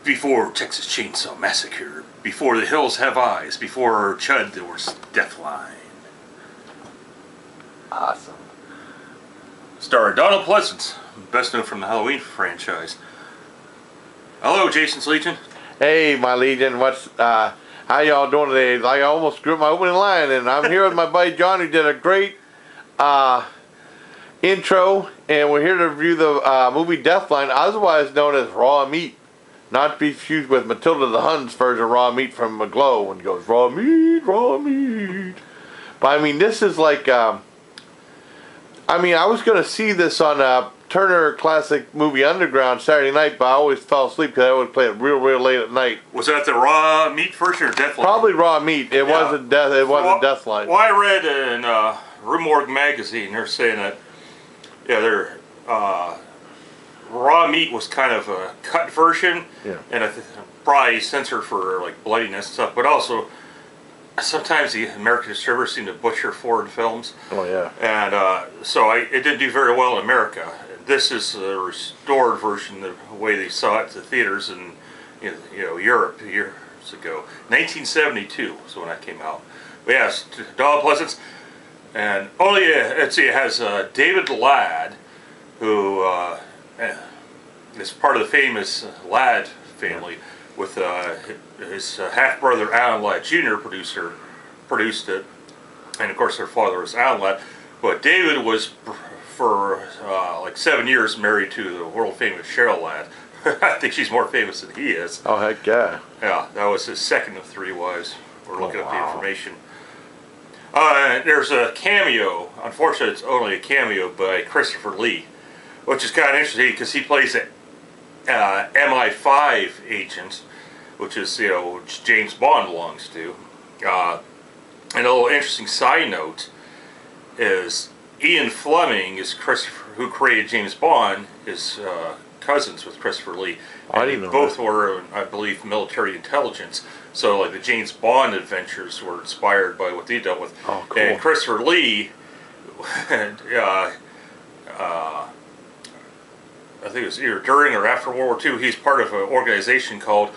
Before Texas Chainsaw Massacre, before The Hills Have Eyes, before Chud, there was Deathline. Awesome. Starring Donald Pleasance, best known from the Halloween franchise. Hello, Jason's Legion. Hey, my Legion. How y'all doing today? Like, I almost screwed my opening line, and I'm here with my buddy John, who did a great intro, and we're here to review the movie Deathline, otherwise known as Raw Meat. Not to be confused with Matilda the Hun's version of Raw Meat from Aglow, when it goes, raw meat, raw meat. But, I mean, this is like, I was going to see this on Turner Classic Movie Underground Saturday night, but I always fell asleep because I always play it real late at night. Was that the Raw Meat version or Deathline? Probably Raw Meat. It wasn't Deathline. Well, I read in Rue Morgue magazine, they're saying that, Raw Meat was kind of a cut version, and probably censored for like bloodiness and stuff, but also sometimes the American distributors seem to butcher foreign films. Oh yeah. And so it didn't do very well in America. This is a restored version, the way they saw it at the theaters in Europe years ago. 1972 is when that came out. But yes, Donald Pleasance, and it has David Ladd, who is part of the famous Ladd family, with his half-brother Alan Ladd Jr. produced it, and of course their father was Alan Ladd. But David was for like 7 years married to the world-famous Cheryl Ladd. I think she's more famous than he is. Oh heck yeah! Yeah, that was his second of 3 wives. We're looking up the information. There's a cameo. Unfortunately, it's only a cameo by Christopher Lee, which is kind of interesting because he plays an MI5 agent, which is which James Bond belongs to. And a little interesting side note is Ian Fleming is who created James Bond, is cousins with Christopher Lee. I didn't know both were, I believe, military intelligence. So, like the James Bond adventures were inspired by what they dealt with. Oh, cool. And Christopher Lee, I think it was either during or after World War II, he's part of an organization called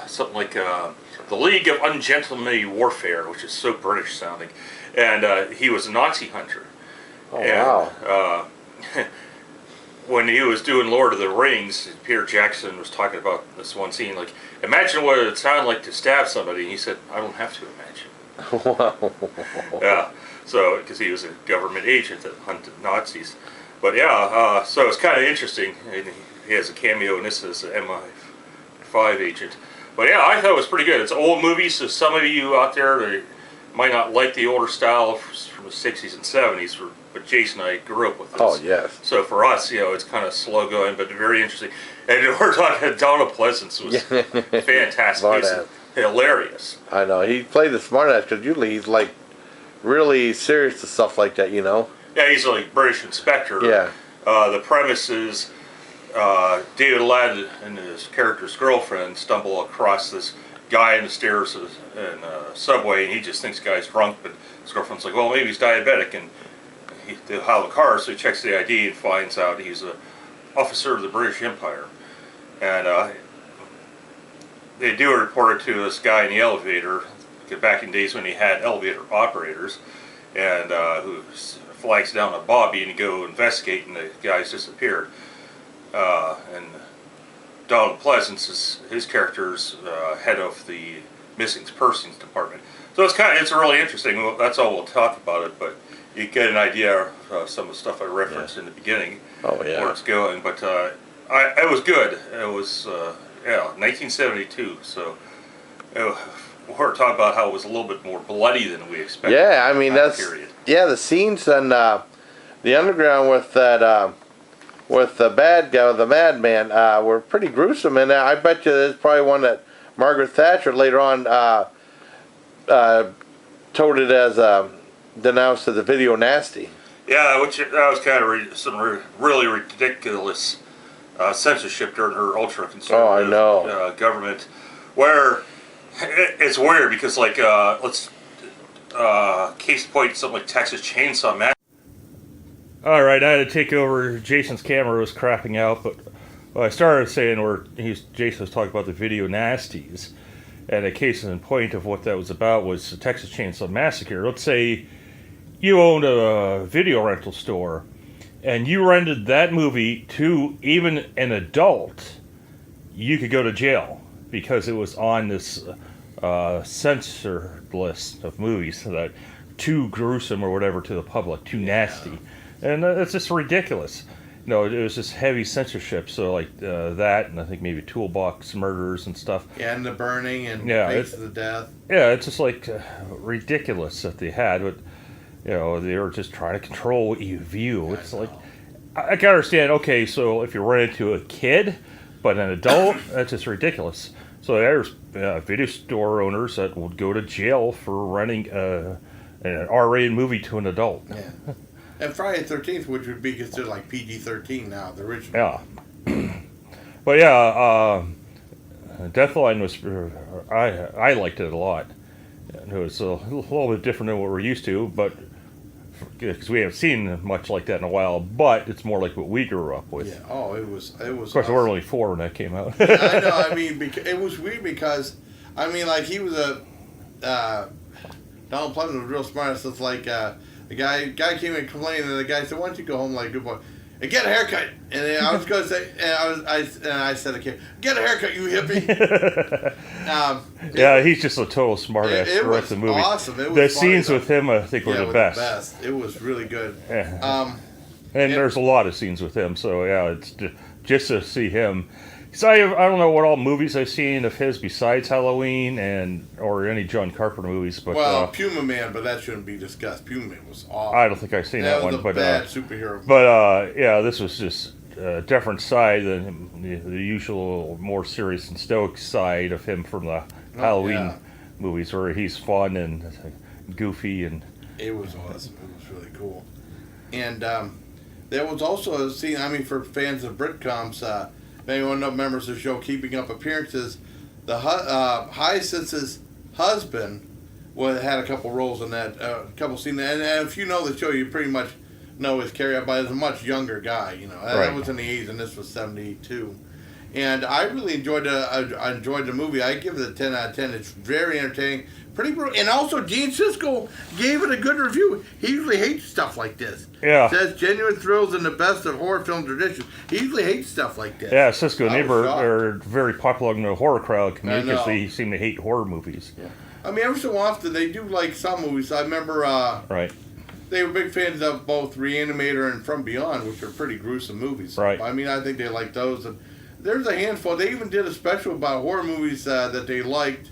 something like the League of Ungentlemanly Warfare, which is so British sounding. And he was a Nazi hunter. Oh, and, wow. When he was doing Lord of the Rings, Peter Jackson was talking about this one scene, like, imagine what it would sound like to stab somebody. And he said, I don't have to imagine. Wow. Yeah, so, because he was a government agent that hunted Nazis. But yeah, so it's kind of interesting. He has a cameo in this as an MI5 agent. But yeah, I thought it was pretty good. It's an old movie, so some of you out there might not like the older style from the 60s and 70s, but Jason and I grew up with this. Oh, yes. So for us, it's kind of slow going, but very interesting. And we're talking, Donald Pleasance was fantastic. He's hilarious. I know. He played the smartass because usually he's like really serious to stuff like that, Yeah, he's like British inspector. Yeah. The premise is David Ladd and his character's girlfriend stumble across this guy in the stairs in a subway, and he just thinks the guy's drunk, but his girlfriend's like, well, maybe he's diabetic, and they'll have a car, so he checks the ID and finds out he's an officer of the British Empire. And they do report it to this guy in the elevator, back in days when he had elevator operators, and who flags down a Bobby and go investigate, and the guy's disappeared. And Donald Pleasance his character's head of the missing persons department. So it's really interesting. Well, that's all we'll talk about it, but you get an idea of some of the stuff I referenced in the beginning. Oh yeah. Where it's going, but it was good. It was 1972. So we're talking about how it was a little bit more bloody than we expected. Yeah, I mean that's period. Yeah, the scenes and the underground with that with the bad guy, the madman, were pretty gruesome, and I bet you there's probably one that Margaret Thatcher later on touted as denounced as a video nasty. Yeah, that was kind of some really ridiculous censorship during her ultra-conservative government, where it's weird because, like, let's case point something like Texas Chainsaw Massacre. Alright, I had to take over. Jason's camera was crapping out, but Well, I started saying where Jason was talking about the video nasties, and a case in point of what that was about was the Texas Chainsaw Massacre. Let's say you owned a video rental store, and you rented that movie to even an adult, you could go to jail because it was on this censored list of movies that too gruesome or whatever to the public, too nasty, and it's just ridiculous. No, it was just heavy censorship. So like that, and I think maybe toolbox murders and stuff. Yeah, and the burning and face of the death. Yeah, it's just like ridiculous that they had, but they were just trying to control what you view. It's like I can understand. Okay, so if you run into a kid, but an adult, that's just ridiculous. So there's video store owners that would go to jail for renting an R-rated movie to an adult. Yeah. And Friday the 13th, which would be considered like PG-13 now, the original. Yeah. But yeah, Deathline was, I liked it a lot. It was a little bit different than what we're used to, but because we haven't seen much like that in a while, but it's more like what we grew up with. Yeah, oh, it was. Of course, awesome. We were only 4 when that came out. Yeah, I know, I mean, it was weird because, I mean, like, he was Donald Pleasant was real smart. So it's like, the guy came in complaining, and the guy said, "Why don't you go home like good boy and get a haircut?" And then I was going to say, I said, "Okay, get a haircut, you hippie." Yeah, he's just a total smartass throughout the movie. Awesome. It was the scenes with him, I think, were the best. It was really good. Yeah. And there's a lot of scenes with him, so yeah, it's just to see him. So I don't know what all movies I've seen of his besides Halloween or any John Carpenter movies, but Puma Man, but that shouldn't be discussed. Puma Man was awesome. I don't think I've seen that one, but bad superhero. But yeah, this was just a different side than the usual more serious and stoic side of him from the Halloween movies, where he's fun and goofy and. It was awesome. It was really cool, and there was also a scene. I mean, for fans of Britcoms. Anyone remembers the show Keeping Up Appearances, the Hyacinth's husband had a couple roles in that, couple scenes. And if you know the show, you pretty much know his character, but he's a much younger guy. That was in the 80s, and this was 72. And I really enjoyed the movie. I give it a 10 out of 10. It's very entertaining. Pretty brutal. And also, Gene Siskel gave it a good review. He usually hates stuff like this. Yeah. Says genuine thrills and the best of horror film tradition. He usually hates stuff like this. Yeah, Siskel and Ebert are very popular in the horror crowd community because they seem to hate horror movies. Yeah. I mean, every so often they do like some movies. I remember right. They were big fans of both Reanimator and From Beyond, which are pretty gruesome movies. Right. I mean, I think they like those. And there's a handful. They even did a special about horror movies that they liked.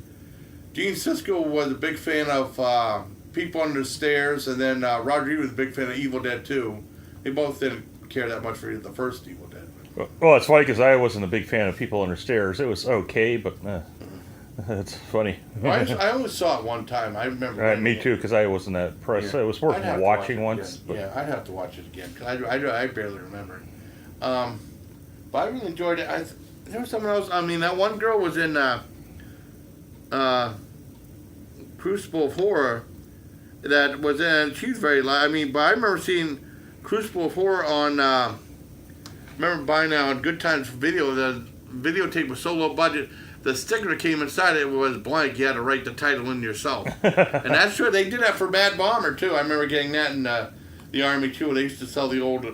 Gene Siskel was a big fan of People Under the Stairs, and then Roger Ebert was a big fan of Evil Dead 2. They both didn't care that much for the first Evil Dead. Well, it's funny because I wasn't a big fan of People Under Stairs. It was okay, but it's funny. Well, I only saw it one time. I remember. Me too, because I wasn't that impressed. Yeah. It was worth watching once. Yeah, I'd have to watch it again because I barely remember. But I really enjoyed it. There was someone else. I mean, that one girl was in Crucible of Horror that was in. She's very light. I mean, but I remember seeing Crucible of Horror on. Remember buying it on Good Times Video. The videotape was so low budget. The sticker that came inside it was blank. You had to write the title in yourself. And that's true. They did that for Bad Bomber too. I remember getting that in the Army too. They used to sell the old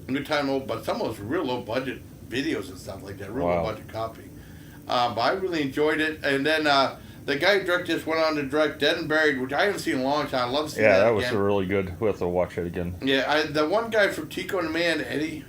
Good Time old, but some of those real low budget videos and stuff like that. Real low budget copy. But I really enjoyed it. And then the guy who directed this went on to direct Dead and Buried, which I haven't seen in a long time. I love seeing that again. Yeah, that was really good. We'll have to watch it again. Yeah, the one guy from Tico and the Man, Eddie.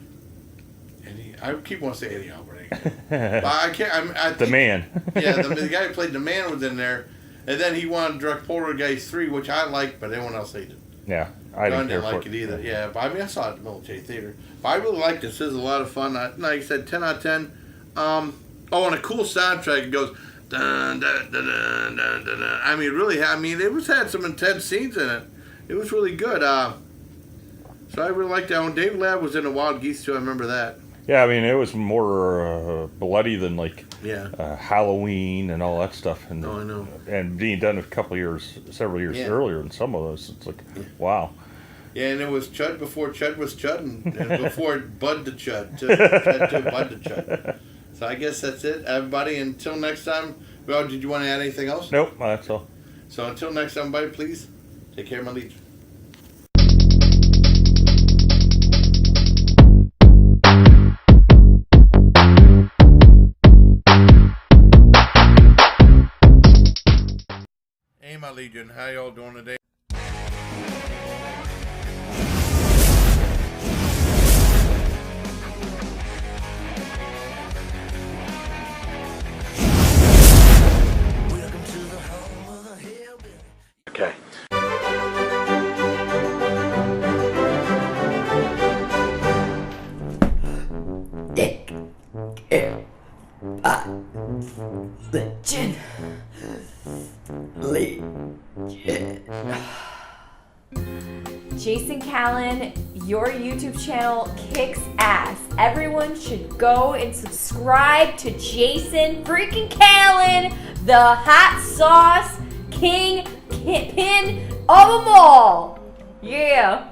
I keep wanting to say Eddie Albert. But I can't. I think, the Man. Yeah, the guy who played the Man was in there, and then he wanted to direct Poltergeist 3, which I liked, but everyone else hated. Yeah, I didn't like it either. Yeah, but I mean, I saw it at the military theater. But I really liked this. This is a lot of fun. Like I said, 10 out of 10. And a cool soundtrack. It goes dun dun dun dun dun dun. Dun. I mean, really. I mean, it had some intense scenes in it. It was really good. So I really liked that one. David Ladd was in the Wild Geese too. I remember that. Yeah, I mean, it was more bloody than like Yeah. Halloween and all that stuff. And, Oh, I know. And being done several years Yeah. earlier than some of those. It's like, wow. Yeah, and it was Chud before Chud was Chud, and before Bud to Chud. Chud to Bud to Chud. So I guess that's it, everybody. Until next time. Well, did you want to add anything else? Nope, that's all. So until next time, everybody, please take care of my legion. Hey, my legion, how y'all doing today? Okay. Legion. Jason Callan, your YouTube channel kicks ass. Everyone should go and subscribe to Jason freaking Callan, the hot sauce king pin of them all. Yeah.